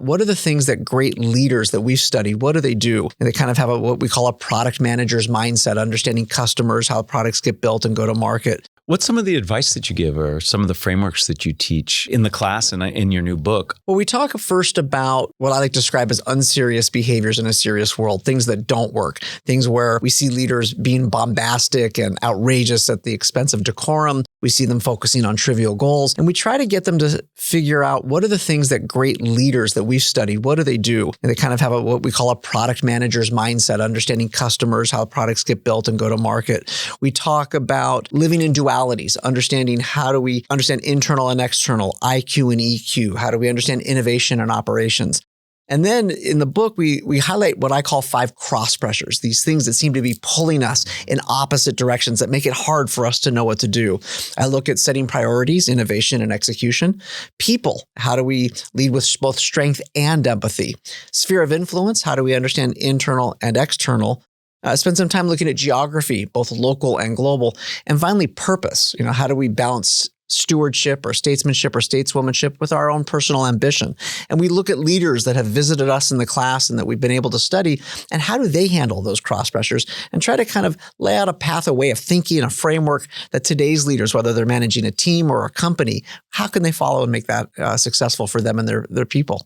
out what are the things that great leaders that we've studied, what do they do? And they kind of have what we call a product manager's mindset, understanding customers, how products get built and go to market. What's some of the advice that you give or some of the frameworks that you teach in the class and in your new book? Well, we talk first about what I like to describe as unserious behaviors in a serious world, things that don't work, things where we see leaders being bombastic and outrageous at the expense of decorum. We see them focusing on trivial goals, and we try to get them to figure out what are the things that great leaders that we've studied, what do they do? And they kind of have what we call a product manager's mindset, understanding customers, how products get built and go to market. We talk about living in dualities, understanding how do we understand internal and external, IQ and EQ, how do we understand innovation and operations. And then in the book, we highlight what I call 5 cross pressures, these things that seem to be pulling us in opposite directions that make it hard for us to know what to do. I look at setting priorities, innovation, and execution. People, how do we lead with both strength and empathy? Sphere of influence, how do we understand internal and external? Spend some time looking at geography, both local and global. And finally, purpose. How do we balance stewardship or statesmanship or stateswomanship with our own personal ambition? And we look at leaders that have visited us in the class and that we've been able to study, and how do they handle those cross pressures, and try to kind of lay out a path, a way of thinking, a framework that today's leaders, whether they're managing a team or a company, how can they follow and make that successful for them and their people?